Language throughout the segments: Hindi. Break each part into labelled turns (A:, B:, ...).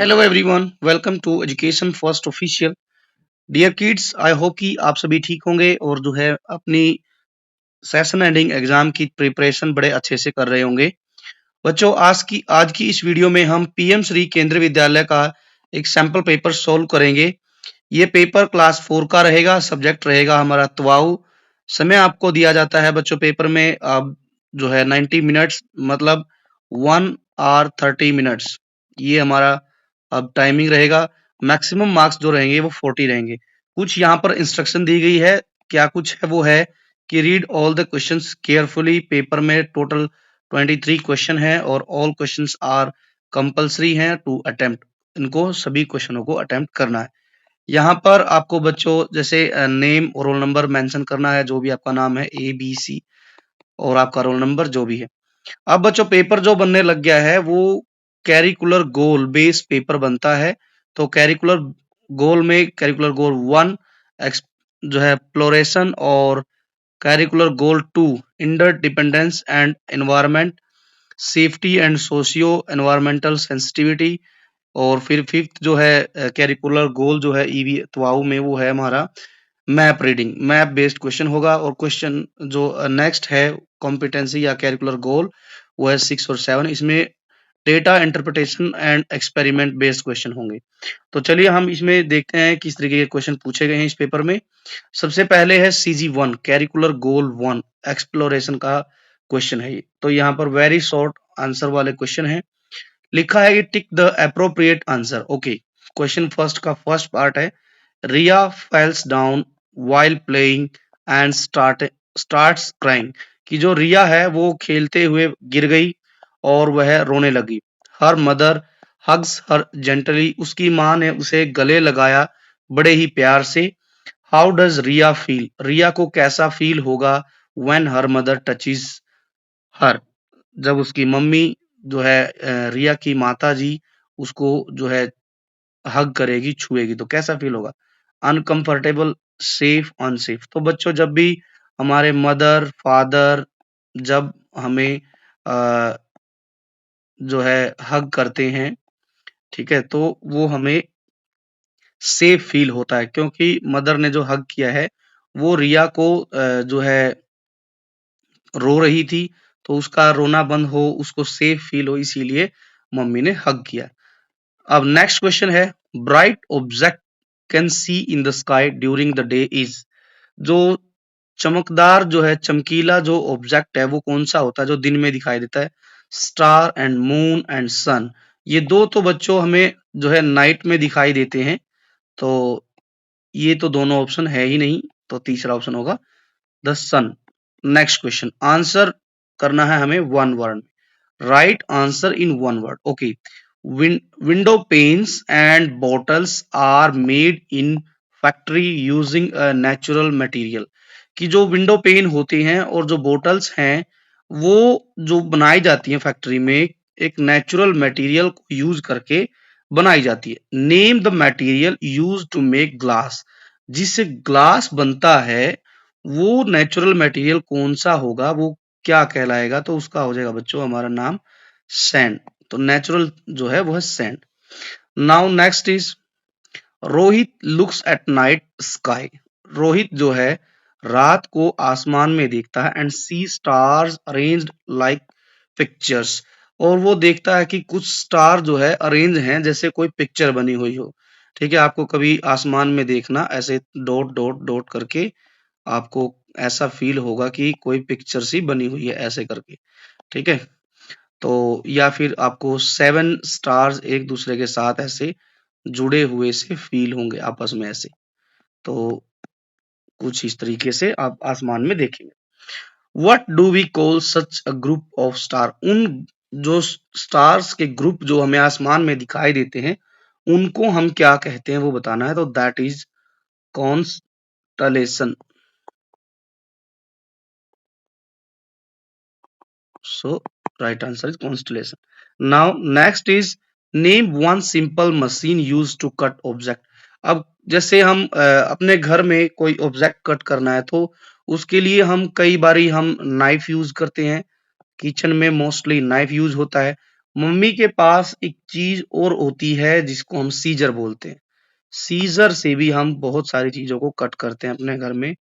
A: Hello everyone, welcome to education first official. Dear kids, I hope कि आप सभी ठीक होंगे और जो है अपनी सेशन एंडिंग एग्जाम की प्रिपरेशन बड़े अच्छे से कर रहे होंगे। बच्चों, आज की इस वीडियो में हम पीएम श्री केंद्रीय विद्यालय का एक सैंपल पेपर सोल्व करेंगे। ये पेपर क्लास 4 का रहेगा। सब्जेक्ट रहेगा हमारा त्वाऊ। समय आपको दिया जाता है बच्चों पेपर में अब जो है 90 मिनट्स, मतलब 1 आवर 30 मिनट्स ये हमारा अब टाइमिंग रहेगा। मैक्सिमम मार्क्स जो रहेंगे वो 40 रहेंगे। कुछ यहाँ पर इंस्ट्रक्शन दी गई है। क्या कुछ है वो है कि read all the questions carefully. Paper में टोटल 23 क्वेश्चन है और ऑल क्वेश्चंस आर कंपल्सरी हैं टू अटेम्प्ट। इनको सभी क्वेश्चनों को अटेम्प्ट करना है। यहाँ पर आपको बच्चों जैसे नेम और रोल नंबर मेंशन करना है, जो भी आपका नाम है ABC और आपका रोल नंबर जो भी है। अब बच्चों पेपर जो बनने लग गया है वो कैरिकुलर गोल बेस पेपर बनता है। तो कैरिकुलर गोल 1 जो है एक्सप्लोरेशन, और curricular goal 2 inter dependence and environment, safety and socio environmental sensitivity, और फिर फिफ्थ जो है कैरिकुलर गोल जो है ईवी त्वाऊ में वो है हमारा map reading. Map based question होगा। और क्वेश्चन जो नेक्स्ट है कॉम्पिटेंसी या कैरिकुलर गोल वो है 6 और 7। इसमें data interpretation and experiment based question होंगे। तो चलिए हम इसमें देखते हैं किस तरीके के क्वेश्चन पूछे गए हैं इस पेपर में। सबसे पहले है CG1 कैरिकुलर गोल 1 एक्सप्लोरेशन का क्वेश्चन है ये। तो यहाँ पर वेरी शॉर्ट आंसर वाले क्वेश्चन है। लिखा है कि tick the appropriate answer. Okay, question first का फर्स्ट पार्ट है Riya falls down while playing and starts crying. कि जो रिया है वो खेलते हुए गिर गई और वह रोने लगी। हर मदर हग्स हर जेंटली। उसकी माँ ने उसे गले लगाया बड़े ही प्यार से। How does Riya feel. Riya को कैसा फील होगा when her mother touches her. जब उसकी मम्मी जो है रिया की माता जी उसको जो है हग करेगी, छुएगी, तो कैसा फील होगा। Uncomfortable, safe, unsafe. तो बच्चों जब भी हमारे मदर फादर जब हमें अ, जो है हग करते हैं, ठीक है, तो वो हमें सेफ फील होता है, क्योंकि मदर ने जो हग किया है वो रिया को जो है रो रही थी, तो उसका रोना बंद हो, उसको सेफ फील हो, इसीलिए मम्मी ने हग किया। अब नेक्स्ट क्वेश्चन है bright object can see in the sky during the day is. जो चमकदार जो है चमकीला जो ऑब्जेक्ट है वो कौन सा होता है जो दिन में दिखाई देता है। स्टार एंड मून एंड सन। ये दो तो बच्चों हमें जो है नाइट में दिखाई देते हैं, तो ये तो दोनों ऑप्शन है ही नहीं, तो तीसरा ऑप्शन होगा the sun. Next question answer करना है हमें one word. Right answer in one word. Okay, window panes and bottles are made in factory using a natural material. कि जो विंडो पेन होती हैं और जो बोटल्स हैं वो जो बनाई जाती हैं फैक्ट्री में एक नेचुरल मटेरियल को यूज करके बनाई जाती है। Name the material use to make glass. जिससे ग्लास बनता है वो नेचुरल मटेरियल कौन सा होगा, वो क्या कहलाएगा, तो उसका हो जाएगा बच्चों हमारा नाम सैंड। तो नेचुरल जो है वो है sand. Now next is Rohit looks at night sky. Rohit जो है रात को आसमान में देखता है and see stars arranged like pictures. और वो देखता है कि कुछ स्टार जो है अरेंज हैं जैसे कोई पिक्चर बनी हुई हो। ठीक है, आपको कभी आसमान में देखना ऐसे डॉट डॉट डॉट करके आपको ऐसा फील होगा कि कोई पिक्चर सी बनी हुई है ऐसे करके। ठीक है, तो या फिर आपको 7 स्टार्स एक दूसरे के साथ ऐसे जुड़े हुए से फील होंगे आपस में ऐसे। तो कुछ इस तरीके से आप आसमान में देखेंगे। What do we call such a group of star. उन जो स्टार्स के ग्रुप जो हमें आसमान में दिखाई देते हैं उनको हम क्या कहते हैं वो बताना है। तो that is constellation. So right answer is constellation. Now next is name one simple machine used to cut object. अब जैसे हम अपने घर में कोई ऑब्जेक्ट कट करना है तो उसके लिए हम कई बारी हम नाइफ यूज करते हैं। किचन में मोस्टली नाइफ यूज होता है। मम्मी के पास एक चीज और होती है जिसको हम सीजर बोलते हैं। सीजर से भी हम बहुत सारी चीजों को कट करते हैं अपने घर में।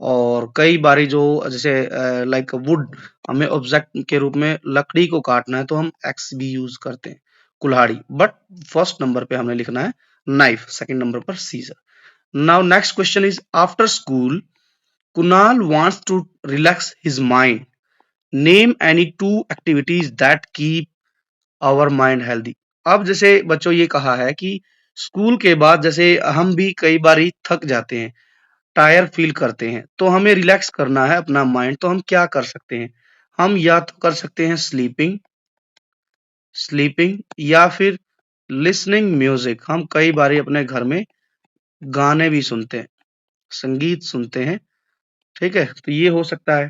A: और कई बारी जो जैसे लाइक वुड, हमें ऑब्जेक्ट के रूप में लकड़ी को काटना है तो हम एक्स भी यूज करते हैं, कुल्हाड़ी। बट फर्स्ट नंबर पे हमें लिखना है नाइफ, सेकंड नंबर पर scissor. Now next question is, after school Kunal wants to relax his mind, name any two activities that keep our mind healthy. अब जैसे बच्चों ये कहा है कि स्कूल के बाद जैसे हम भी कई बारी थक जाते हैं, टायर फील करते हैं, तो हमें रिलैक्स करना है अपना माइंड, तो हम क्या कर सकते हैं? हम या तो कर सकते हैं स्लीपिंग, स्लीपिंग या फिर लिसनिंग म्यूजिक। हम कई बारी अपने घर में गाने भी सुनते हैं, संगीत सुनते हैं। ठीक है, तो ये हो सकता है।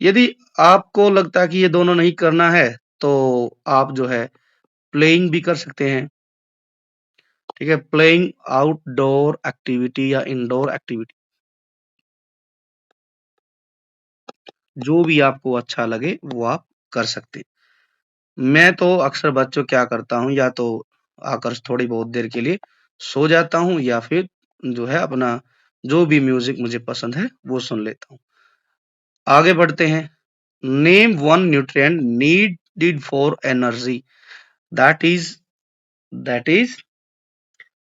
A: यदि आपको लगता है कि ये दोनों नहीं करना है तो आप जो है प्लेइंग भी कर सकते हैं। ठीक है, प्लेइंग आउटडोर एक्टिविटी या इंडोर एक्टिविटी, जो भी आपको अच्छा लगे वो आप कर सकते हैं। मैं तो अक्सर बच्चों क्या करता हूँ, या तो आकर थोड़ी बहुत देर के लिए सो जाता हूँ या फिर जो है अपना जो भी म्यूजिक मुझे पसंद है वो सुन लेता हूँ। आगे बढ़ते हैं। Name one nutrient needed for energy, that is that is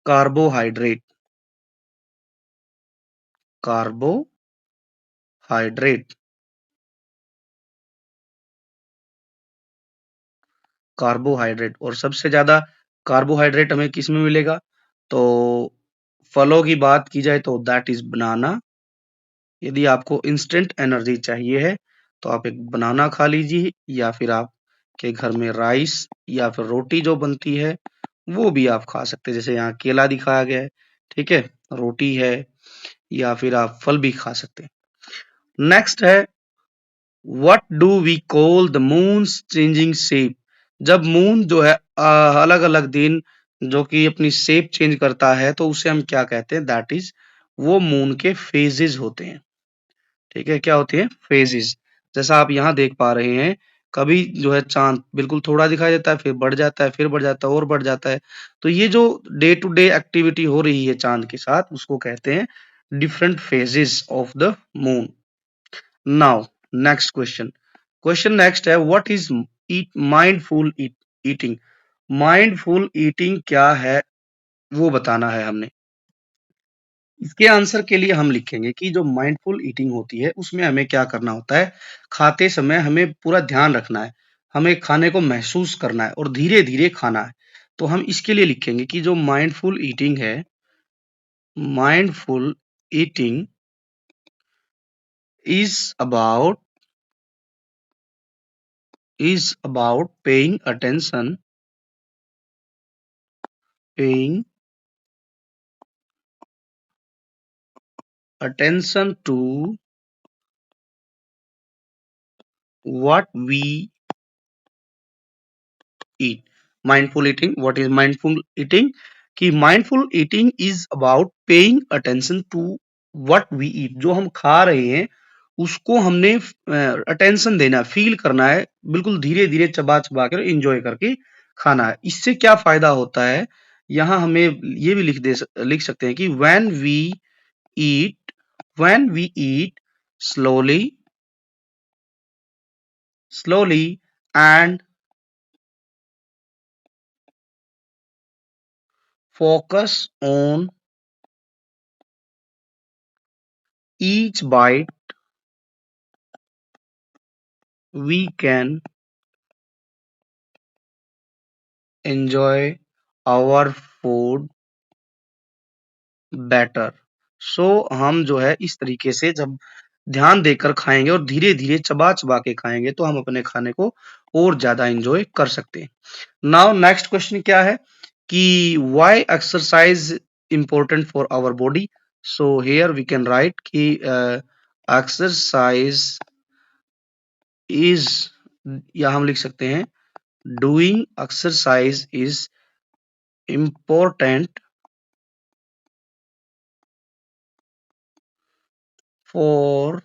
A: carbohydrate. Carbohydrate, carbohydrate. और सबसे ज्यादा कार्बोहाइड्रेट हमें किस में मिलेगा? तो फलों की बात की जाए तो दैट इज बनाना। यदि आपको इंस्टेंट एनर्जी चाहिए है तो आप एक बनाना खा लीजिए, या फिर आपके घर में राइस या फिर रोटी जो बनती है वो भी आप खा सकते हैं, जैसे यहाँ केला दिखाया गया है। ठीक है, रोटी है, या फिर आप फल भी खा सकते हैं। नेक्स्ट है, what do we call the moon's changing shape. जब मून जो है अलग अलग दिन जो कि अपनी शेप चेंज करता है तो उसे हम क्या कहते हैं? दैट इज, वो मून के फेजेस होते हैं। ठीक है, क्या होती है? फेजेस। जैसा आप यहाँ देख पा रहे हैं, कभी जो है चांद बिल्कुल थोड़ा दिखाई देता है, फिर बढ़ जाता है, फिर बढ़ जाता है और बढ़ जाता है। तो ये जो डे टू डे एक्टिविटी हो रही है चांद के साथ, उसको कहते हैं different phases of the moon. Now next question. Question next है, what is eat mindful eating. Mindful eating क्या है वो बताना है हमने। इसके आंसर के लिए हम लिखेंगे कि जो माइंडफुल ईटिंग होती है उसमें हमें क्या करना होता है, खाते समय हमें पूरा ध्यान रखना है, हमें खाने को महसूस करना है और धीरे धीरे खाना है। तो हम इसके लिए लिखेंगे कि जो माइंडफुल ईटिंग है, mindful eating is about paying attention to what we eat. Mindful eating, what is mindful eating? कि mindful eating is about paying attention to what we eat। जो हम खा रहे हैं उसको हमने अटेंशन देना है, फील करना है, बिल्कुल धीरे धीरे चबा चबा कर इंजॉय करके खाना है। इससे क्या फायदा होता है, यहाँ हमें ये भी लिख सकते हैं कि eat when we eat slowly and focus on each bite, we can enjoy our food better। सो हम जो है इस तरीके से जब ध्यान देकर खाएंगे और धीरे धीरे चबा चबा के खाएंगे तो हम अपने खाने को और ज्यादा एंजॉय कर सकते हैं। नाउ नेक्स्ट क्वेश्चन क्या है कि why exercise important for our body. So here we can write कि एक्सरसाइज इज, या हम लिख सकते हैं doing exercise is important for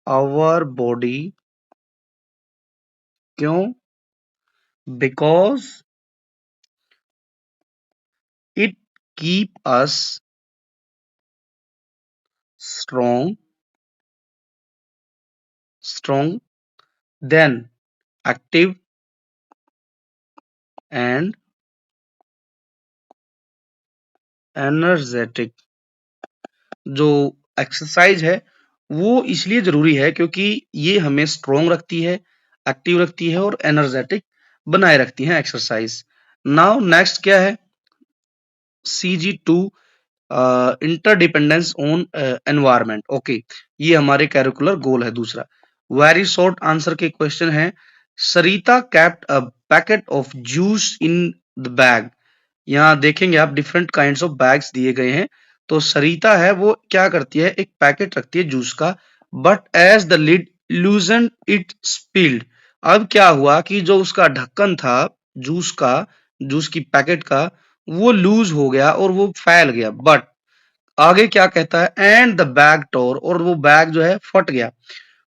A: our body क्यों? Because it keep us strong then active and energetic. जो एक्सरसाइज है वो इसलिए जरूरी है क्योंकि ये हमें स्ट्रोंग रखती है, एक्टिव रखती है और एनर्जेटिक बनाए रखती है एक्सरसाइज। नाउ नेक्स्ट क्या है? CG2 interdependence on environment. Okay, ये हमारे कैरिकुलर गोल है दूसरा। वेरी शॉर्ट आंसर के क्वेश्चन है। Sarita kept a packet of juice in the bag. यहाँ देखेंगे आप डिफरेंट काइंड्स ऑफ बैग्स दिए गए हैं। तो सरिता है वो क्या करती है, एक पैकेट रखती है जूस का, but as the lid loosen it spilled. अब क्या हुआ कि जो उसका ढक्कन था जूस का, जूस की पैकेट का, वो लूज हो गया और वो फैल गया। बट आगे क्या कहता है? एंड द बैग टोर, और वो बैग जो है फट गया।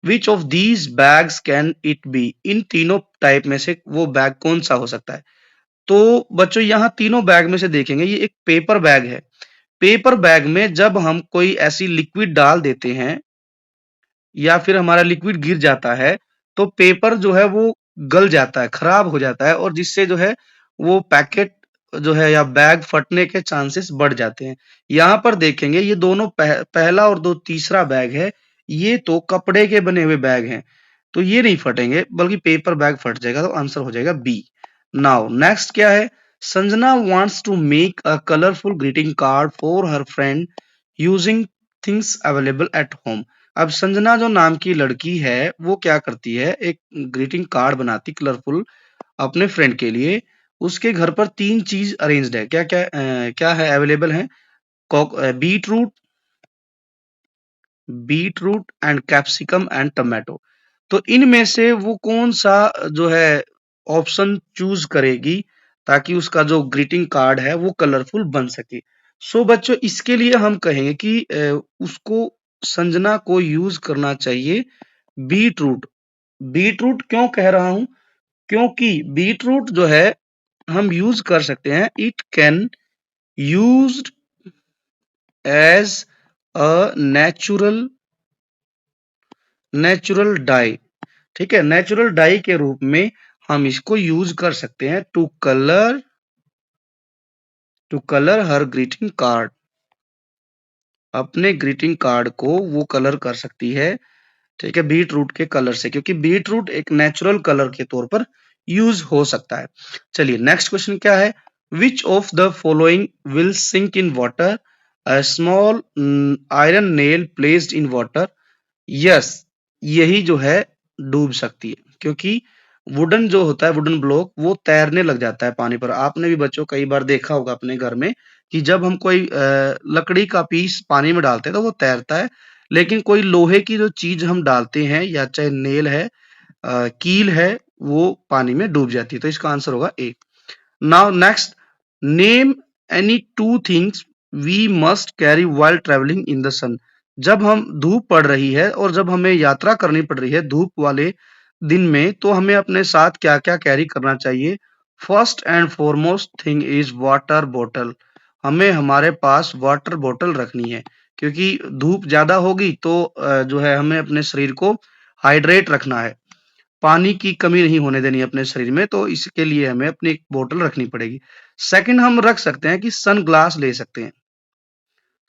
A: Which of these bags can it be? इन तीनों टाइप में से वो बैग कौन सा हो सकता है? तो बच्चों यहाँ तीनों बैग में से देखेंगे, ये एक पेपर बैग है। पेपर बैग में जब हम कोई ऐसी लिक्विड डाल देते हैं या फिर हमारा लिक्विड गिर जाता है तो पेपर जो है वो गल जाता है, खराब हो जाता है, और जिससे जो है वो पैकेट जो है या बैग फटने के चांसेस बढ़ जाते हैं। यहाँ पर देखेंगे ये दोनों पहला और दो तीसरा बैग है, ये तो कपड़े के बने हुए बैग हैं, तो ये नहीं फटेंगे बल्कि पेपर बैग फट जाएगा। तो आंसर हो जाएगा बी। नाउ नेक्स्ट क्या है? Sanjana wants to make a colourful greeting card for her friend using things available at home. अब संजना जो नाम की लड़की है वो क्या करती है, एक ग्रीटिंग कार्ड बनाती कलरफुल अपने फ्रेंड के लिए। उसके घर पर तीन चीज अरेंज्ड है, क्या क्या क्या है अवेलेबल है? Beetroot, and capsicum and tomato. तो इनमें से वो कौन सा जो है ऑप्शन चूज करेगी ताकि उसका जो ग्रीटिंग कार्ड है वो कलरफुल बन सके? सो बच्चों इसके लिए हम कहेंगे कि उसको, संजना को यूज करना चाहिए बीट रूट। बीट रूट क्यों कह रहा हूं? क्योंकि बीट रूट जो है हम यूज कर सकते हैं, it can used as a natural dye. ठीक है, नेचुरल डाई के रूप में हम इसको यूज कर सकते हैं to colour her greeting card. अपने ग्रीटिंग कार्ड को वो कलर कर सकती है, ठीक है, बीट रूट के कलर से, क्योंकि बीट रूट एक नेचुरल कलर के तौर पर यूज हो सकता है। चलिए नेक्स्ट क्वेश्चन क्या है? Which of the following will sink in water? A small iron nail placed in water. Yes, यही जो है डूब सकती है, क्योंकि वुडन जो होता है, वुडन ब्लॉक, वो तैरने लग जाता है पानी पर। आपने भी बच्चों कई बार देखा होगा अपने घर में कि जब हम कोई लकड़ी का पीस पानी में डालते हैं तो वो तैरता है, लेकिन कोई लोहे की जो चीज हम डालते हैं या चाहे नेल है, कील है, वो पानी में डूब जाती है। तो इसका आंसर होगा A. Now next, name any two things we must carry while travelling in the sun. जब हम धूप पड़ रही है और जब हमें यात्रा करनी पड़ रही है धूप वाले दिन में, तो हमें अपने साथ क्या क्या कैरी करना चाहिए? First and foremost thing is water bottle. हमें हमारे पास वाटर बॉटल रखनी है, क्योंकि धूप ज्यादा होगी तो जो है हमें अपने शरीर को हाइड्रेट रखना है, पानी की कमी नहीं होने देनी है अपने शरीर में, तो इसके लिए हमें अपनी एक बोतल रखनी पड़ेगी। सेकंड हम रख सकते हैं कि सन ग्लास ले सकते हैं,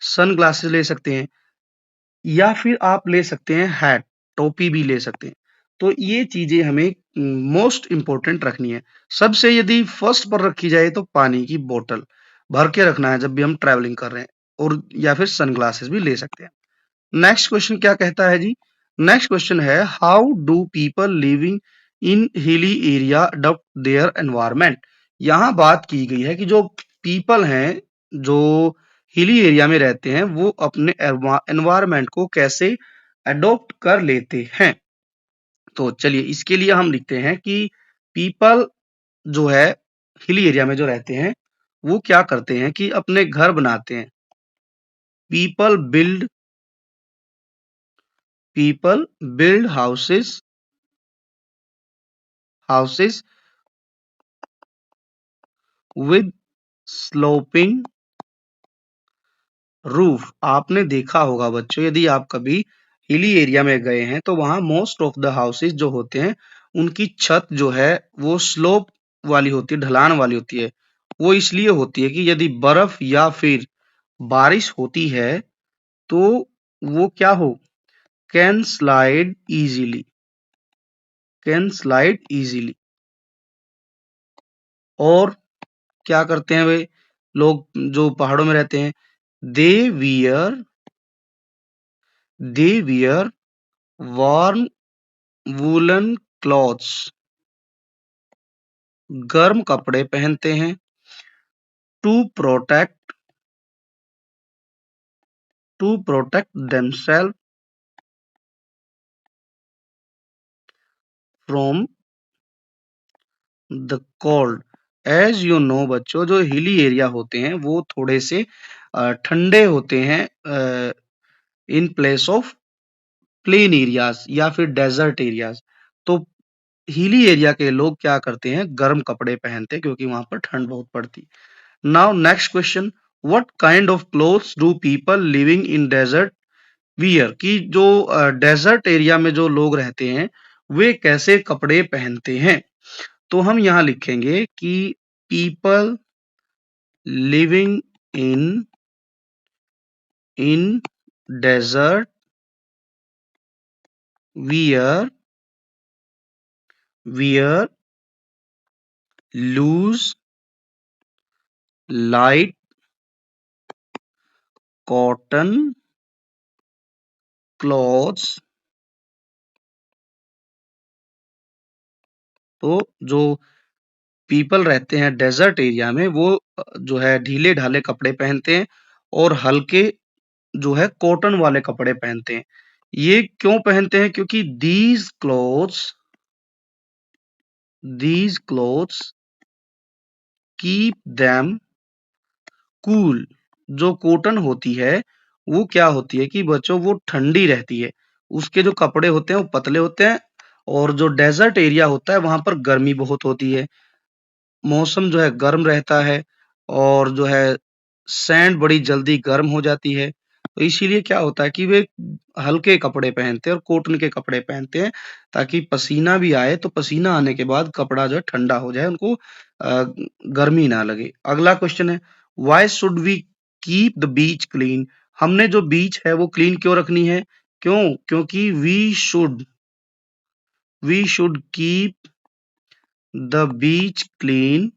A: सन ग्लासेस ले सकते हैं, या फिर आप ले सकते हैं हैट, टोपी भी ले सकते हैं। तो ये चीजें हमें मोस्ट इंपॉर्टेंट रखनी है। सबसे यदि फर्स्ट पर रखी जाए तो पानी की बोतल भर के रखना है जब भी हम ट्रैवलिंग कर रहे हैं, और या फिर सन ग्लासेस भी ले सकते हैं। नेक्स्ट क्वेश्चन क्या कहता है जी? नेक्स्ट क्वेश्चन है, how do people living in hilly area adopt their environment. यहाँ बात की गई है कि जो पीपल हैं जो हिली एरिया में रहते हैं वो अपने एनवायरमेंट को कैसे अडॉप्ट कर लेते हैं। तो चलिए इसके लिए हम लिखते हैं कि पीपल जो है हिली एरिया में जो रहते हैं वो क्या करते हैं कि अपने घर बनाते हैं। People build houses houses with sloping roof. आपने देखा होगा बच्चों, यदि आप कभी हिली एरिया में गए हैं तो वहां मोस्ट ऑफ द हाउसेज जो होते हैं उनकी छत जो है वो स्लोप वाली होती है, ढलान वाली होती है। वो इसलिए होती है कि यदि बर्फ या फिर बारिश होती है तो वो क्या हो, can slide easily, can slide easily. और क्या करते हैं वे लोग जो पहाड़ों में रहते हैं, they wear they wear warm woollen clothes, गर्म कपड़े पहनते हैं। To protect to protect themselves from the cold. As you know बच्चों, जो हिली एरिया होते हैं वो थोड़े से ठंडे होते हैं in place of plain areas या फिर डेजर्ट एरियाज। तो हिली एरिया के लोग क्या करते हैं, गर्म कपड़े पहनते हैं क्योंकि वहां पर ठंड बहुत पड़ती। Now next question, what kind of clothes do people living in desert wear, कि जो डेजर्ट एरिया में जो लोग रहते हैं वे कैसे कपड़े पहनते हैं। तो हम यहाँ लिखेंगे कि people living in in desert wear wear loose light cotton clothes. तो जो पीपल रहते हैं डेजर्ट एरिया में वो जो है ढीले ढाले कपड़े पहनते हैं और हल्के जो है कॉटन वाले कपड़े पहनते हैं। ये क्यों पहनते हैं, क्योंकि these clothes keep them cool. जो कॉटन होती है वो क्या होती है कि बच्चों वो ठंडी रहती है, उसके जो कपड़े होते हैं वो पतले होते हैं। और जो डेजर्ट एरिया होता है वहां पर गर्मी बहुत होती है, मौसम जो है गर्म रहता है और जो है सैंड बड़ी जल्दी गर्म हो जाती है। तो इसीलिए क्या होता है कि वे हल्के कपड़े पहनते हैं और कॉटन के कपड़े पहनते हैं ताकि पसीना भी आए तो पसीना आने के बाद कपड़ा जो है ठंडा हो जाए, उनको गर्मी ना लगे। अगला क्वेश्चन है, why should we keep the beach clean. हमने जो बीच है वो क्लीन क्यों रखनी है, क्यों, क्योंकि we should keep the beach clean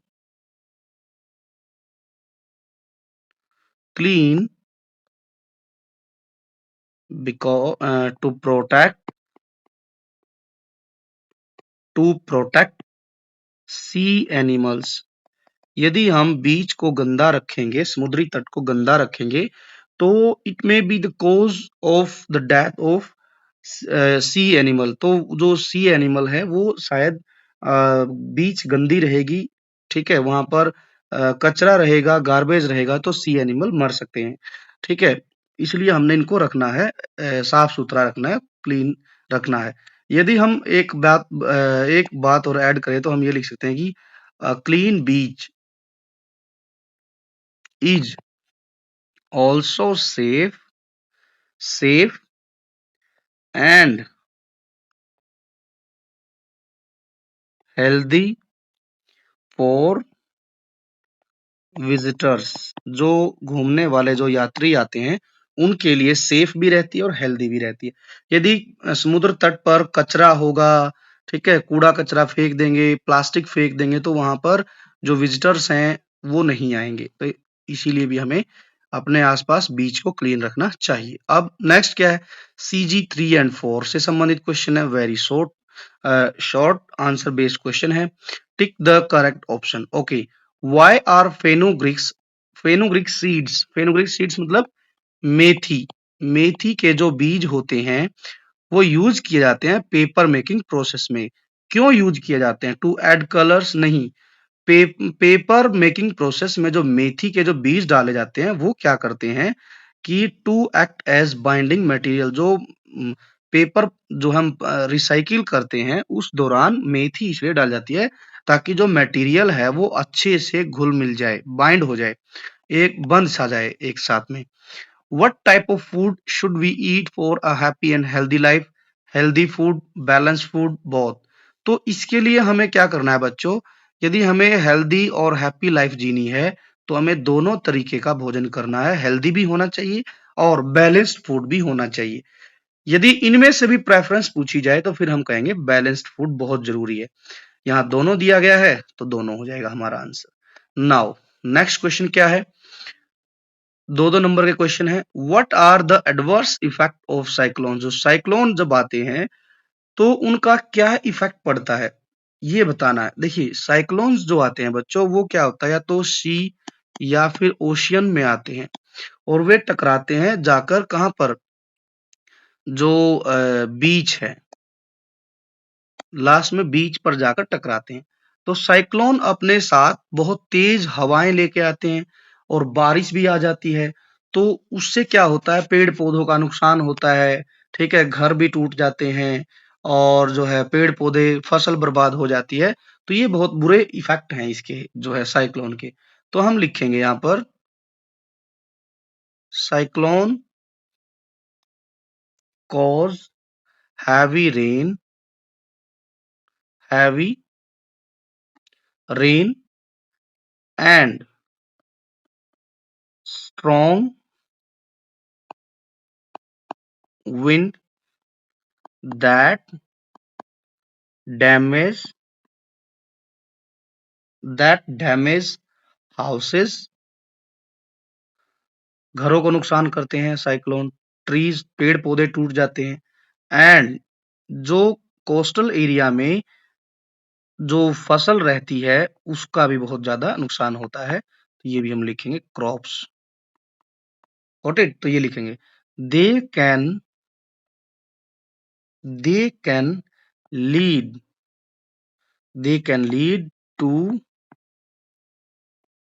A: because to protect sea animals. यदि हम बीच को गंदा रखेंगे, समुद्री तट को गंदा रखेंगे तो it may be the cause of the death of sea animal. तो जो सी एनिमल है वो शायद बीच गंदी रहेगी, ठीक है, वहां पर कचरा रहेगा, गार्बेज रहेगा तो सी एनिमल मर सकते हैं, ठीक है। इसलिए हमने इनको रखना है, साफ सुथरा रखना है, क्लीन रखना है। यदि हम एक बात और ऐड करें तो हम ये लिख सकते हैं कि clean beach is also safe and healthy for visitors. जो घूमने वाले जो यात्री आते हैं उनके लिए सेफ भी रहती है और हेल्दी भी रहती है। यदि समुद्र तट पर कचरा होगा, ठीक है, कूड़ा कचरा फेंक देंगे, प्लास्टिक फेंक देंगे तो वहां पर जो विजिटर्स हैं वो नहीं आएंगे। तो इसीलिए भी हमें अपने आसपास बीच को क्लीन रखना चाहिए। अब नेक्स्ट क्या है, CG3 and 4 से संबंधित क्वेश्चन है, very short answer based question है। Tick the correct option. Okay, why are fenugreek seeds मतलब मेथी, मेथी के जो बीज होते हैं वो यूज किए जाते हैं पेपर मेकिंग प्रोसेस में। क्यों यूज किए जाते हैं, टू ऐड कलर्स नहीं, पेपर मेकिंग प्रोसेस में जो मेथी के जो बीज डाले जाते हैं वो क्या करते हैं कि to act as binding material. जो पेपर जो हम रिसाइकिल करते हैं उस दौरान मेथी इसलिए डाल जाती है ताकि जो मटेरियल है वो अच्छे से घुल-मिल जाए, बाइंड हो जाए, एक बंध सा जाए एक साथ में। What type of food should we eat for a happy and healthy life? Healthy food, balanced food, both. तो इसके लिए हमें क्या करना है बच्चों? यदि हमें हेल्दी और हैप्पी लाइफ जीनी है, तो हमें दोनों तरीके का भोजन करना है। हेल्दी भी होना चाहिए और बैलेंस्ड फूड भी होना चाहिए। यदि इनमें से भी प्रेफरेंस पूछी जाए, तो फिर हम कहेंगे बैलेंस्ड फूड बहुत जरूरी है। यहाँ दोनों दिया गया है, तो दोनों हो जाएगा हमारा आंसर। नाउ नेक्स्ट क्वेश्चन क्या है? दो नंबर के क्वेश्चन है, what are the adverse effect of cyclone? जो साइक्लोन जब आते हैं तो उनका क्या इफेक्ट पड़ता है, ये बताना है। देखिए साइक्लोन्स जो आते हैं बच्चों, वो क्या होता है, या तो सी या फिर ओशियन में आते हैं और वे टकराते हैं जाकर कहां पर, जो बीच है, लास्ट में बीच पर जाकर टकराते हैं। तो साइक्लोन अपने साथ बहुत तेज हवाएं लेके आते हैं और बारिश भी आ जाती है। तो उससे क्या होता है, पेड़ पौधों का नुकसान होता है, ठीक है, घर भी टूट जाते हैं और जो है पेड़ पौधे, फसल बर्बाद हो जाती है। तो ये बहुत बुरे इफेक्ट हैं इसके, जो है साइक्लोन के। तो हम लिखेंगे यहाँ पर cyclone cause heavy rain and strong wind that damage damage houses, घरों को नुकसान करते हैं साइक्लोन, ट्रीज पेड़ पौधे टूट जाते हैं, एंड जो कोस्टल एरिया में जो फसल रहती है उसका भी बहुत ज्यादा नुकसान होता है। तो ये भी हम लिखेंगे क्रॉप्स। Got it? तो ये लिखेंगे they can they can lead to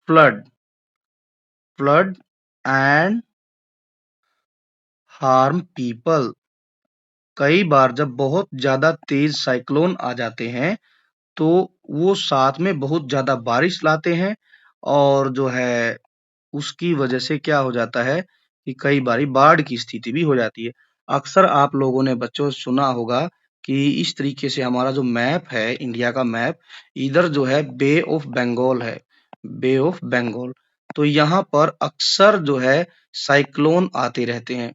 A: flood and harm people. कई बार जब बहुत ज्यादा तेज साइक्लोन आ जाते हैं तो वो साथ में बहुत ज्यादा बारिश लाते हैं और जो है उसकी वजह से क्या हो जाता है कि कई बारी बाढ़ की स्थिति भी हो जाती है। अक्सर आप लोगों ने बच्चों सुना होगा कि इस तरीके से हमारा जो मैप है, इंडिया का मैप, इधर जो है बे ऑफ बंगाल है, बे ऑफ बंगाल। तो यहाँ पर अक्सर जो है साइक्लोन आते रहते हैं,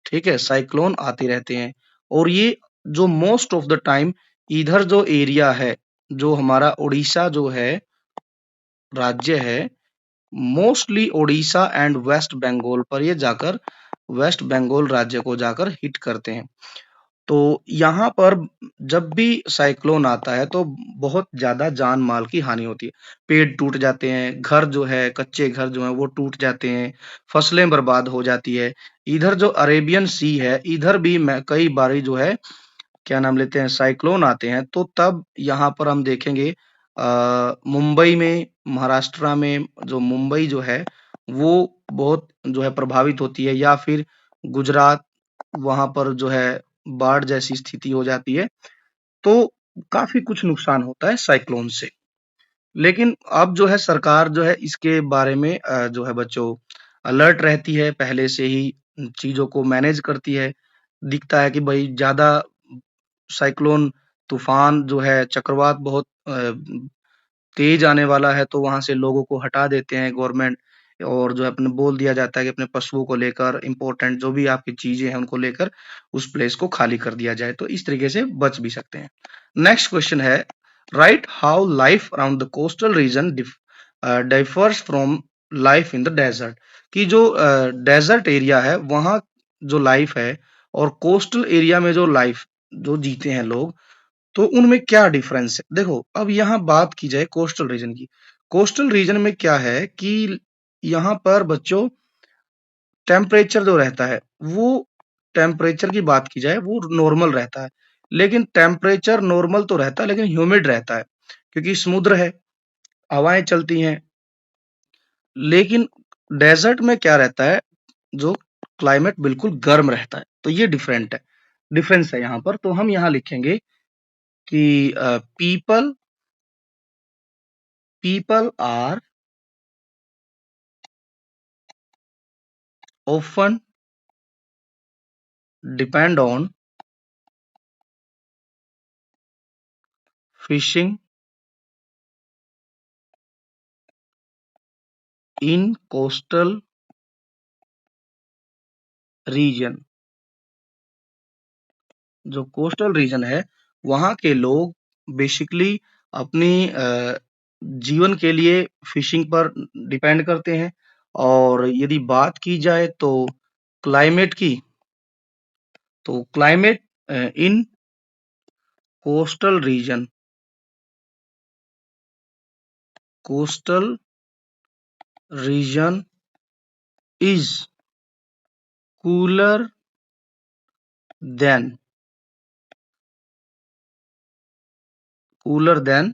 A: ठीक है, साइक्लोन आते रहते हैं। और ये जो मोस्ट ऑफ द टाइम इधर जो एरिया है, जो हमारा उड़ीसा जो है राज्य है, मोस्टली ओडिशा एंड वेस्ट बंगाल पर ये जाकर, वेस्ट बंगाल राज्य को जाकर हिट करते हैं। तो यहाँ पर जब भी साइक्लोन आता है तो बहुत ज्यादा जान माल की हानि होती है, पेड़ टूट जाते हैं, घर जो है, कच्चे घर जो है वो टूट जाते हैं, फसलें बर्बाद हो जाती है। इधर जो अरेबियन सी है, इधर भी कई बारी जो है क्या नाम लेते हैं साइक्लोन आते हैं। तो तब यहाँ पर हम देखेंगे मुंबई में, महाराष्ट्र में जो मुंबई जो है वो बहुत जो है प्रभावित होती है, या फिर गुजरात, वहां पर जो है बाढ़ जैसी स्थिति हो जाती है। तो काफी कुछ नुकसान होता है साइक्लोन से। लेकिन अब जो है सरकार जो है इसके बारे में जो है बच्चों अलर्ट रहती है, पहले से ही चीजों को मैनेज करती है। दिखता है कि भाई ज्यादा साइक्लोन, तूफान जो है, चक्रवात बहुत तेज आने वाला है, तो वहां से लोगों को हटा देते हैं गवर्नमेंट, और जो है अपने बोल दिया जाता है कि अपने पशुओं को लेकर, इंपॉर्टेंट जो भी आपकी चीजें हैं उनको लेकर उस प्लेस को खाली कर दिया जाए। तो इस तरीके से बच भी सकते हैं। नेक्स्ट क्वेश्चन है, write how life around the coastal region differs from life in the desert. कि जो डेजर्ट एरिया है वहां जो लाइफ है और कोस्टल एरिया में जो लाइफ जो जीते हैं लोग, तो उनमें क्या डिफरेंस है। देखो अब यहाँ बात की जाए कोस्टल रीजन की। कोस्टल रीजन में क्या है कि यहाँ पर बच्चों टेम्परेचर जो रहता है वो, टेम्परेचर की बात की जाए वो नॉर्मल रहता है। लेकिन टेम्परेचर नॉर्मल तो रहता है लेकिन ह्यूमिड रहता है, क्योंकि समुद्र है, हवाएं चलती हैं। लेकिन डेजर्ट में क्या रहता है, जो क्लाइमेट बिल्कुल गर्म रहता है। तो ये डिफरेंट है। डिफरेंस है यहाँ पर। तो हम यहाँ लिखेंगे कि people people are often depend on fishing in coastal region। जो कोस्टल रीजन है वहां के लोग बेसिकली अपनी जीवन के लिए फिशिंग पर डिपेंड करते हैं। और यदि बात की जाए तो क्लाइमेट की, तो climate in coastal region coastal region is cooler than cooler than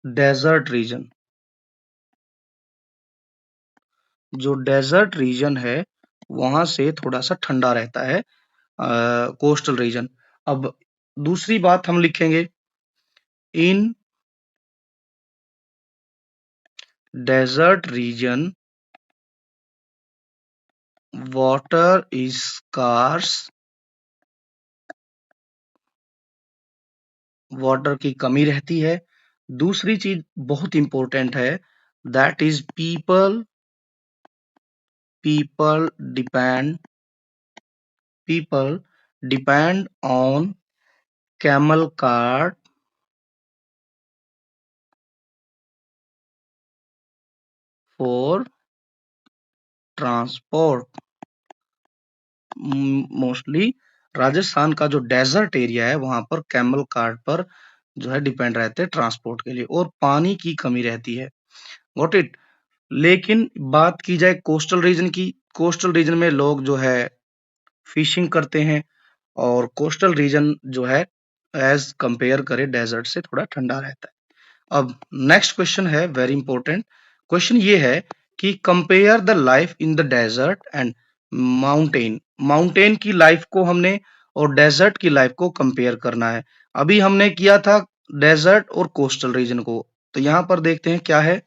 A: desert region. जो डेजर्ट रीजन है वहां से थोड़ा सा ठंडा रहता है कोस्टल रीजन। अब दूसरी बात हम लिखेंगे, in desert region water is scarce, water की कमी रहती है। दूसरी चीज बहुत इंपॉर्टेंट है, that is people depend people depend on camel cart for transport. Mostly Rajasthan का जो डेजर्ट एरिया है वहां पर कैमल कार्ट पर जो है डिपेंड रहते हैं ट्रांसपोर्ट के लिए, और पानी की कमी रहती है। Got it. लेकिन बात की जाए कोस्टल रीजन की, कोस्टल रीजन में लोग जो है फिशिंग करते हैं, और कोस्टल रीजन जो है एज कंपेयर करे डेजर्ट से थोड़ा ठंडा रहता है। अब नेक्स्ट क्वेश्चन है वेरी इंपॉर्टेंट। क्वेश्चन ये है कि compare the life in the desert and mountain. Mountain की लाइफ को हमने और डेजर्ट की लाइफ को कंपेयर करना है। अभी हमने किया था डेजर्ट और कोस्टल रीजन को, तो यहाँ पर देखते हैं क्या है।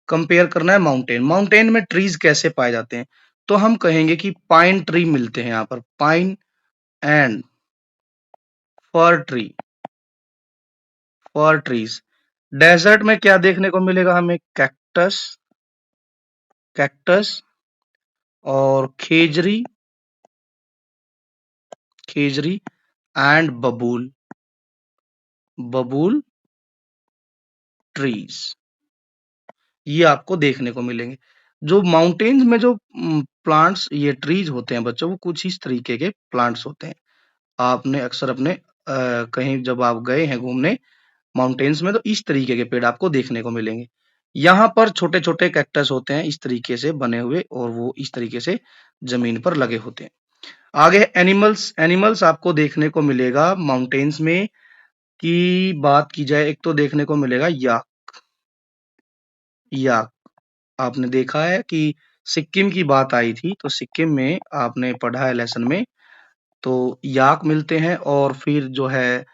A: कंपेयर करना है माउंटेन। माउंटेन में ट्रीज कैसे पाए जाते हैं, तो हम कहेंगे कि पाइन ट्री मिलते हैं यहाँ पर, pine and fir tree, fir trees. Desert में क्या देखने को मिलेगा हमें, कैक्टस, कैक्टस और खेजरी, खेजरी एंड बबूल, बबूल ट्रीज, ये आपको देखने को मिलेंगे। जो माउंटेन्स में जो प्लांट्स, ये ट्रीज होते हैं बच्चों, वो कुछ इस तरीके के प्लांट्स होते हैं। आपने अक्सर अपने कहीं जब आप गए हैं घूमने माउंटेन्स में, तो इस तरीके के पेड़ आपको देखने को मिलेंगे। यहाँ पर छोटे छोटे कैक्टस होते हैं इस तरीके से बने हुए, और वो इस तरीके से जमीन पर लगे होते हैं। आगे एनिमल्स, एनिमल्स आपको देखने को मिलेगा माउंटेन्स में। की बात की जाए, एक तो देखने को मिलेगा याक, याक। आपने देखा है कि सिक्किम की बात आई थी, तो सिक्किम में आपने पढ़ा है लेसन में, तो याक मिलते हैं। और फिर जो है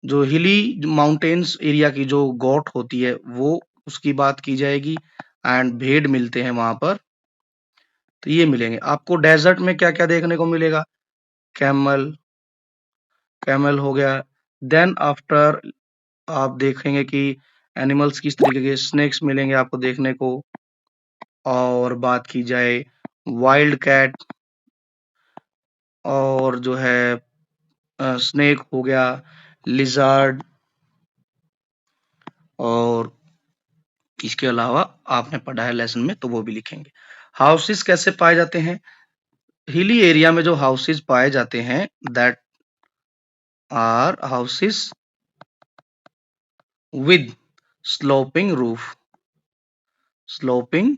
A: जो हिली माउंटेन्स एरिया की जो गोट होती है वो, उसकी बात की जाएगी, एंड भेड़ मिलते हैं वहां पर। तो ये मिलेंगे आपको। डेजर्ट में क्या क्या देखने को मिलेगा, कैमल, कैमल हो गया। देन आफ्टर आप देखेंगे कि एनिमल्स किस तरीके के, स्नेक्स मिलेंगे आपको देखने को। और बात की जाए वाइल्ड कैट, और जो है स्नेक हो गया, लिजर्ड, और इसके अलावा आपने पढ़ा है लेसन में, तो वो भी लिखेंगे। हाउसेस कैसे पाए जाते हैं, हिली एरिया में जो हाउसेस पाए जाते हैं, that are houses with sloping roof, sloping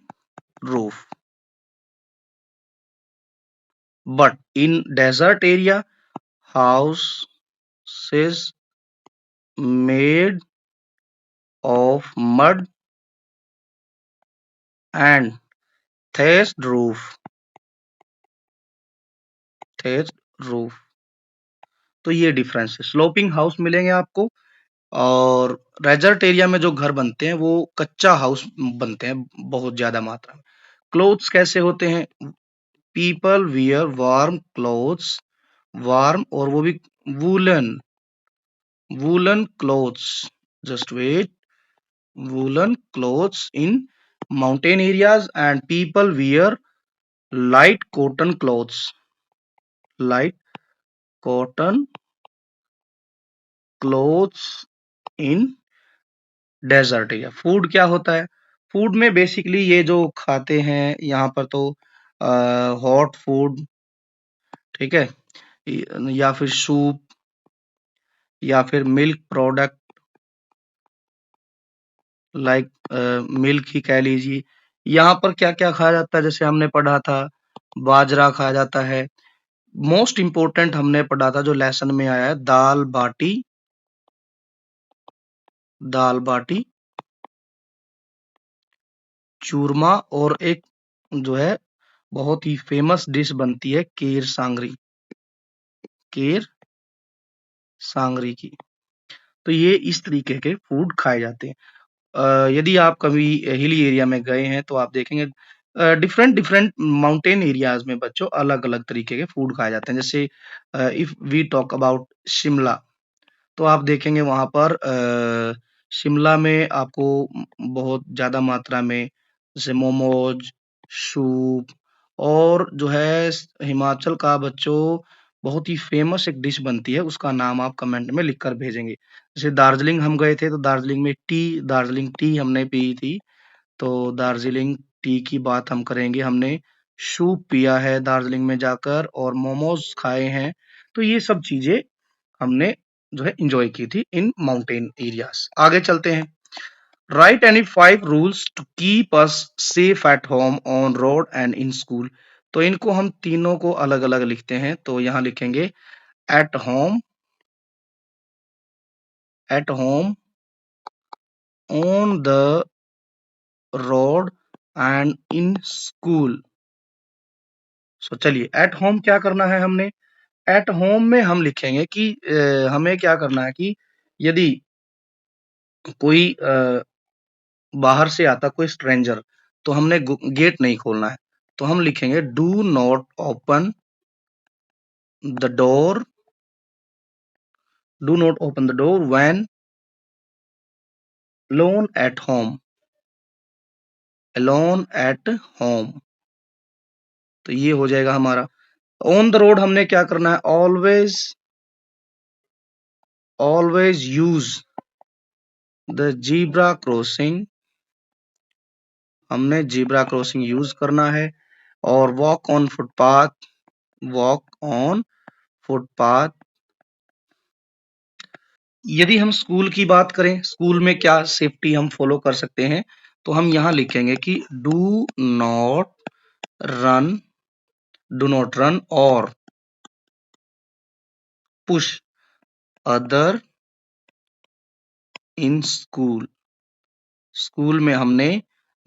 A: roof. But in desert area, houses made of mud and thatched roof, thatched roof. तो ये डिफरेंस है। स्लोपिंग हाउस मिलेंगे आपको, और डेजर्ट एरिया में जो घर बनते हैं वो कच्चा हाउस बनते हैं बहुत ज्यादा मात्रा में। क्लोथ्स कैसे होते हैं? People wear warm clothes, warm और वो भी woollen, woollen clothes, just wait, woolen clothes in mountain areas, and people wear light cotton clothes, light cotton clothes in desert area। Food क्या होता है? फूड में बेसिकली ये जो खाते हैं यहाँ पर, तो हॉट फूड, ठीक है, या फिर सूप, या फिर मिल्क प्रोडक्ट, लाइक मिल्क ही कह लीजिए। यहाँ पर क्या क्या खाया जाता है? जैसे हमने पढ़ा था, बाजरा खाया जाता है। मोस्ट इम्पोर्टेंट हमने पढ़ा था जो लेसन में आया है, दाल बाटी, दाल बाटी चूरमा, और एक जो है बहुत ही फेमस डिश बनती है केर सांगरी, केर सांगरी की। तो ये इस तरीके के फूड खाए जाते हैं। यदि आप कभी हिली एरिया में गए हैं तो आप देखेंगे डिफरेंट डिफरेंट माउंटेन एरियाज में बच्चों अलग अलग तरीके के फूड खाए जाते हैं। जैसे if we talk about Shimla, तो आप देखेंगे वहां पर शिमला में आपको बहुत ज्यादा मात्रा में जैसे मोमोज, सूप, और जो है हिमाचल का बच्चों बहुत ही फेमस एक डिश बनती है, उसका नाम आप कमेंट में लिख कर भेजेंगे। जैसे दार्जिलिंग हम गए थे तो दार्जिलिंग में दार्जिलिंग टी हमने पी थी, तो दार्जिलिंग टी की बात हम करेंगे। हमने सूप पिया है दार्जिलिंग में जाकर, और मोमोज खाए हैं। तो ये सब चीजें हमने जो है एंजॉय की थी इन माउंटेन एरियाज। आगे चलते हैं। Write any 5 rules to keep us safe at home, on road and in school. तो इनको हम तीनों को अलग अलग लिखते हैं। तो यहाँ लिखेंगे at home, at home, on the road and in school. So चलिए, एट होम क्या करना है हमने? एट होम में हम लिखेंगे कि हमें क्या करना है कि यदि कोई बाहर से आता, कोई स्ट्रेंजर, तो हमने गेट नहीं खोलना है। तो हम लिखेंगे do not open the door, do not open the door when alone at home, alone at home. तो ये हो जाएगा हमारा। ऑन द रोड हमने क्या करना है? Always, always use the zebra crossing, हमने जीब्रा क्रॉसिंग यूज करना है। और walk on footpath, walk on footpath. यदि हम स्कूल की बात करें, स्कूल में क्या सेफ्टी हम फॉलो कर सकते हैं, तो हम यहाँ लिखेंगे कि do not run, do not run और push other in school. School में हमने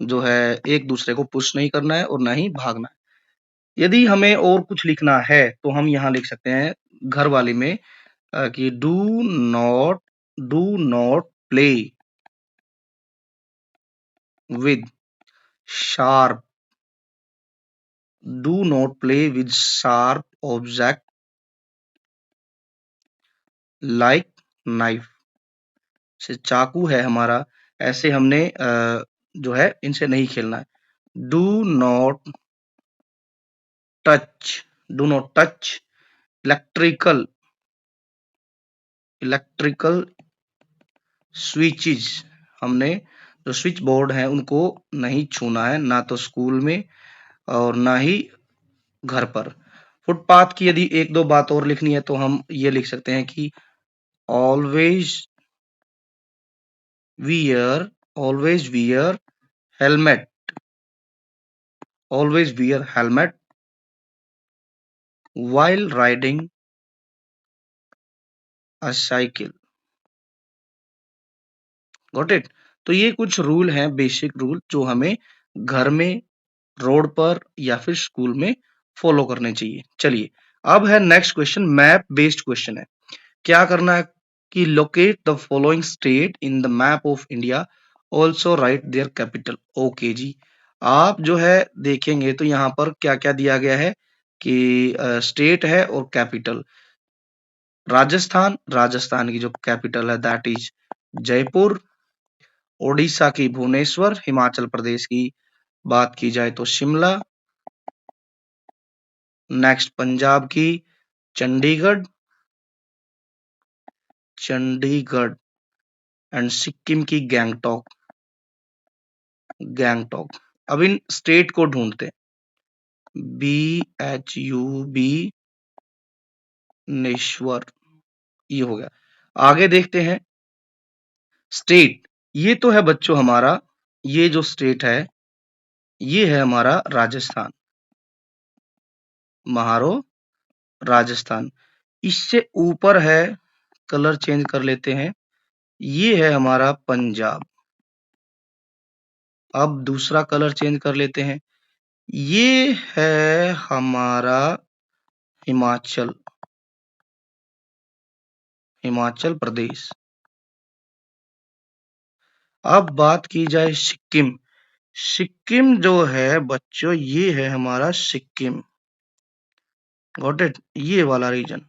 A: जो है एक दूसरे को पुश नहीं करना है और ना ही भागना है। यदि हमें और कुछ लिखना है तो हम यहाँ लिख सकते हैं घर वाली में कि not do not play with sharp, do not play with sharp object like knife. से चाकू है हमारा, ऐसे हमने जो है इनसे नहीं खेलना है। Do not touch, do not touch electrical, electrical switches. हमने जो स्विच बोर्ड है उनको नहीं छूना है, ना तो स्कूल में और ना ही घर पर। फुटपाथ की यदि एक दो बात और लिखनी है तो हम ये लिख सकते हैं कि always wear, always wear helmet, always wear helmet while riding a cycle। Got it? तो ये कुछ रूल हैं, बेसिक रूल, जो हमें घर में, रोड पर या फिर स्कूल में फॉलो करने चाहिए। चलिए अब है next question, map based question है। क्या करना है कि locate the following state in the map of India, also write their capital. Okay जी, आप जो है देखेंगे तो यहाँ पर क्या क्या दिया गया है कि स्टेट है और कैपिटल। राजस्थान, राजस्थान की जो कैपिटल है दैट इज जयपुर। ओडिशा की भुवनेश्वर, हिमाचल प्रदेश की बात की जाए तो शिमला। नेक्स्ट पंजाब की चंडीगढ़, चंडीगढ़। एंड सिक्किम की गैंगटॉक, गैंगटॉक। अब इन स्टेट को ढूंढते हैं। BHUB नेश्वर, ये हो गया। आगे देखते हैं स्टेट। ये तो है बच्चों हमारा, ये जो स्टेट है ये है हमारा राजस्थान, महारो राजस्थान। इससे ऊपर है, कलर चेंज कर लेते हैं, ये है हमारा पंजाब। अब दूसरा कलर चेंज कर लेते हैं, ये है हमारा हिमाचल, हिमाचल प्रदेश। अब बात की जाए सिक्किम। सिक्किम जो है बच्चों ये है हमारा सिक्किम, गॉट इट, ये वाला रीजन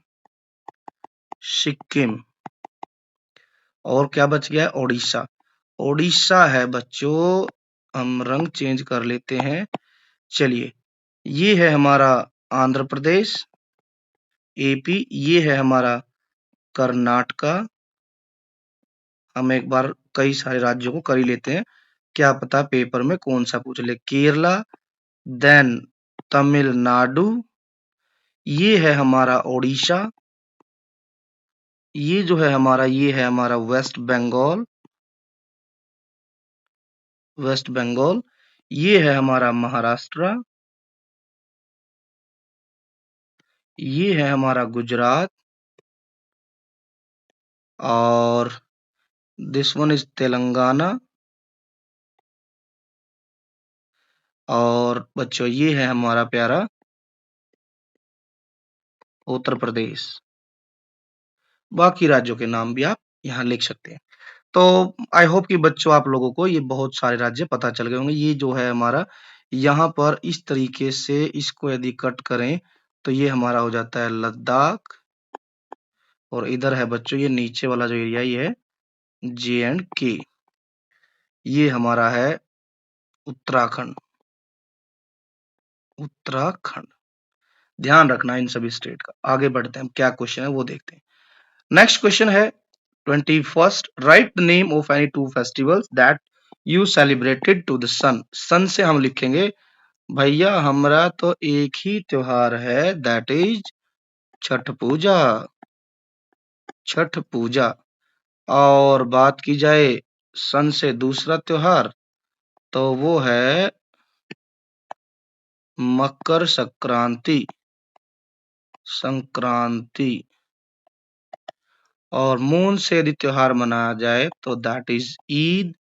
A: सिक्किम। और क्या बच गया, ओडिशा। ओडिशा है बच्चों, हम रंग चेंज कर लेते हैं। चलिए, ये है हमारा आंध्र प्रदेश, AP। ये है हमारा कर्नाटका। हम एक बार कई सारे राज्यों को कर ही लेते हैं, क्या पता पेपर में कौन सा पूछ ले। केरला, देन तमिलनाडु। ये है हमारा ओडिशा। ये जो है हमारा, ये है हमारा वेस्ट बंगाल, वेस्ट बंगाल। ये है हमारा महाराष्ट्र। ये है हमारा गुजरात। और दिस वन इज तेलंगाना। और बच्चों ये है हमारा प्यारा उत्तर प्रदेश। बाकी राज्यों के नाम भी आप यहाँ लिख सकते हैं। तो आई होप कि बच्चों आप लोगों को ये बहुत सारे राज्य पता चल गए होंगे। ये जो है हमारा, यहाँ पर इस तरीके से इसको यदि कट करें तो ये हमारा हो जाता है लद्दाख। और इधर है बच्चों ये नीचे वाला जो एरिया ये है J&K। ये हमारा है उत्तराखंड, उत्तराखंड। ध्यान रखना इन सभी स्टेट का। आगे बढ़ते हैं, क्या क्वेश्चन है वो देखते हैं। नेक्स्ट क्वेश्चन है 21st, write the name of any two festivals that you celebrated to the sun. Sun से हम लिखेंगे भैया हमरा तो एक ही त्योहार है दैट इज छठ पूजा, छठ पूजा। और बात की जाए सन से दूसरा त्योहार तो वो है मकर संक्रांति, संक्रांति। और मून से यदि त्योहार मनाया जाए तो that is Eid,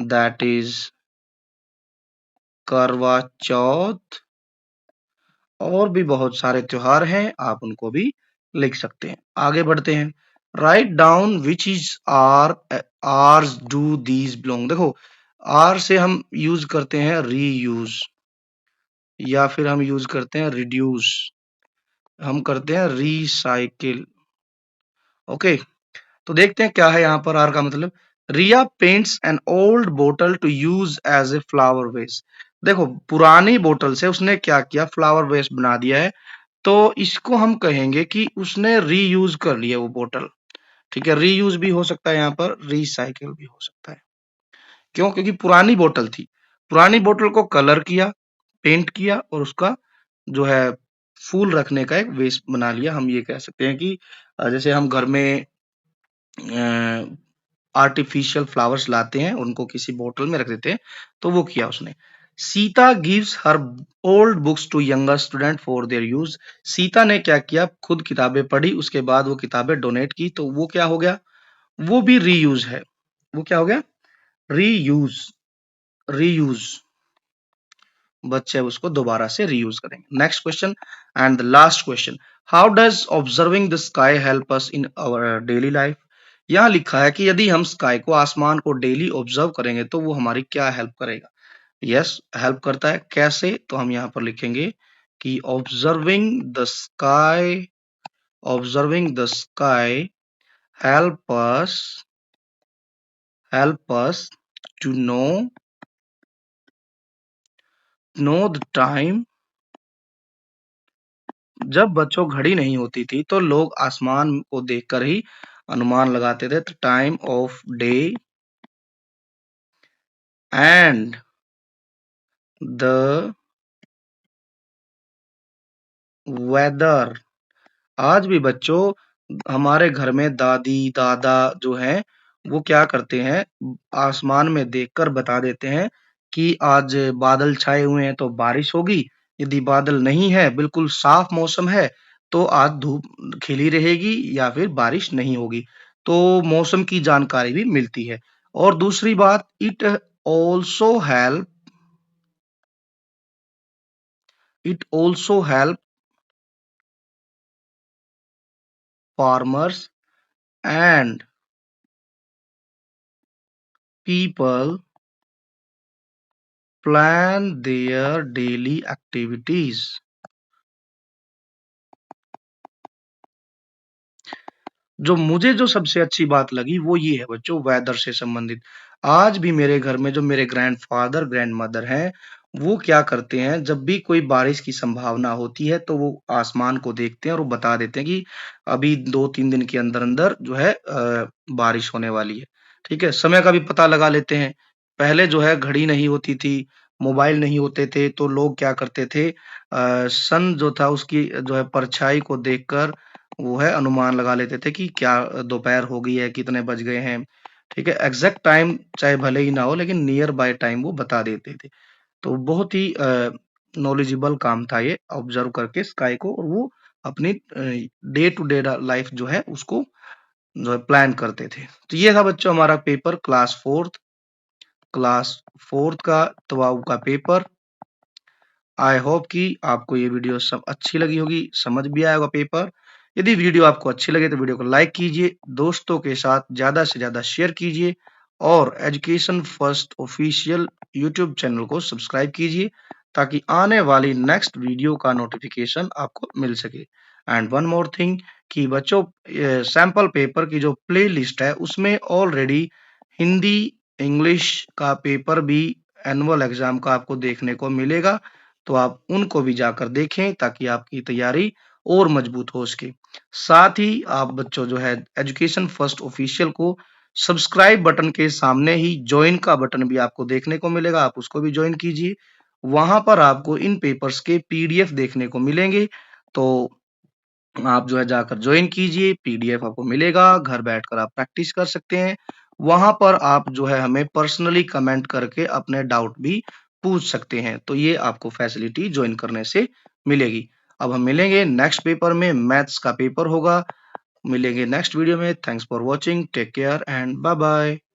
A: that is करवा चौथ। और भी बहुत सारे त्योहार हैं, आप उनको भी लिख सकते हैं। आगे बढ़ते हैं, write down which is R R's do these belong. देखो आर से हम यूज करते हैं रीयूज, या फिर हम यूज करते हैं रिड्यूस, हम करते हैं रिसाइकिल। ओके, तो देखते हैं क्या है यहाँ पर आर का मतलब। रिया पेंट्स एन ओल्ड बोतल to use as a flower vase. देखो पुरानी बोतल से उसने क्या किया, फ्लावर वेस बना दिया है। तो इसको हम कहेंगे कि उसने रीयूज कर लिया वो बोतल। ठीक है, रीयूज भी हो सकता है, यहाँ पर रिसाइकिल भी हो सकता है। क्यों, क्योंकि पुरानी बोतल थी, पुरानी बोतल को कलर किया, पेंट किया और उसका जो है फूल रखने का एक वेस्ट बना लिया। हम ये कह सकते हैं कि जैसे हम घर में आर्टिफिशियल फ्लावर्स लाते हैं, उनको किसी बोतल में रख देते हैं, तो वो किया उसने। Sita gives her old books to younger student for their use. Sita ने क्या किया, खुद किताबें पढ़ी, उसके बाद वो किताबें डोनेट की, तो वो क्या हो गया, वो भी रीयूज है। वो क्या हो गया, रीयूज, रीयूज। बच्चे उसको दोबारा से रीयूज करेंगे। Next question and the last question, how does observing the sky help us in our daily life. यहाँ लिखा है कि यदि हम स्काई को, आसमान को डेली ऑब्जर्व करेंगे तो वो हमारी क्या हेल्प करेगा। यस, हेल्प करता है। कैसे, तो हम यहाँ पर लिखेंगे कि observing the sky help us help us to know the time। जब बच्चों घड़ी नहीं होती थी तो लोग आसमान को देखकर ही अनुमान लगाते थे, time of day and the weather. आज भी बच्चों हमारे घर में दादी दादा जो हैं वो क्या करते हैं, आसमान में देखकर बता देते हैं कि आज बादल छाए हुए हैं तो बारिश होगी, यदि बादल नहीं है, बिल्कुल साफ मौसम है, तो आज धूप खिली रहेगी या फिर बारिश नहीं होगी। तो मौसम की जानकारी भी मिलती है। और दूसरी बात, also help it also help farmers and people plan their daily activities। जो मुझे सबसे अच्छी बात लगी वो ये है बच्चों, वेदर से संबंधित। आज भी मेरे घर में जो मेरे ग्रैंडफादर ग्रैंडमदर हैं, वो क्या करते हैं, जब भी कोई बारिश की संभावना होती है तो वो आसमान को देखते हैं और वो बता देते हैं कि अभी 2-3 दिन के अंदर अंदर जो है बारिश होने वाली है। ठीक है, समय का भी पता लगा लेते हैं। पहले जो है घड़ी नहीं होती थी, मोबाइल नहीं होते थे, तो लोग क्या करते थे, सन जो था उसकी जो है परछाई को देखकर वो है अनुमान लगा लेते थे कि क्या दोपहर हो गई है, कितने बज गए हैं। ठीक है, एग्जैक्ट टाइम चाहे भले ही ना हो लेकिन नियर बाय टाइम वो बता देते थे। तो बहुत ही नॉलेजेबल काम था ये, ऑब्जर्व करके स्काई को, और वो अपनी डे टू डे लाइफ जो है उसको जो है प्लान करते थे। तो ये था बच्चों हमारा पेपर क्लास फोर्थ का 12 का पेपर। आई होप कि आपको ये वीडियो सब अच्छी लगी होगी, समझ भी आया होगा पेपर। यदि वीडियो आपको अच्छी लगे तो वीडियो को लाइक कीजिए, दोस्तों के साथ ज़्यादा से ज़्यादा शेयर कीजिए, और education first official YouTube channel को सब्सक्राइब कीजिए ताकि आने वाली नेक्स्ट वीडियो का नोटिफिकेशन आपको मिल सके। एंड वन मोर थिंग कि बच्चों, सैंपल पेपर की जो प्ले लिस्ट है उसमें ऑलरेडी हिंदी इंग्लिश का पेपर भी एनुअल एग्जाम का आपको देखने को मिलेगा, तो आप उनको भी जाकर देखें ताकि आपकी तैयारी और मजबूत हो सके। साथ ही आप बच्चों जो है एजुकेशन फर्स्ट ऑफिशियल को सब्सक्राइब बटन के सामने ही ज्वाइन का बटन भी आपको देखने को मिलेगा, आप उसको भी ज्वाइन कीजिए। वहां पर आपको इन पेपर्स के पीडीएफ देखने को मिलेंगे, तो आप जो है जाकर ज्वाइन कीजिए, पीडीएफ आपको मिलेगा, घर बैठकर आप प्रैक्टिस कर सकते हैं। वहां पर आप जो है हमें पर्सनली कमेंट करके अपने डाउट भी पूछ सकते हैं, तो ये आपको फैसिलिटी ज्वाइन करने से मिलेगी। अब हम मिलेंगे नेक्स्ट पेपर में, मैथ्स का पेपर होगा। मिलेंगे नेक्स्ट वीडियो में। Thanks for watching, take care and bye bye.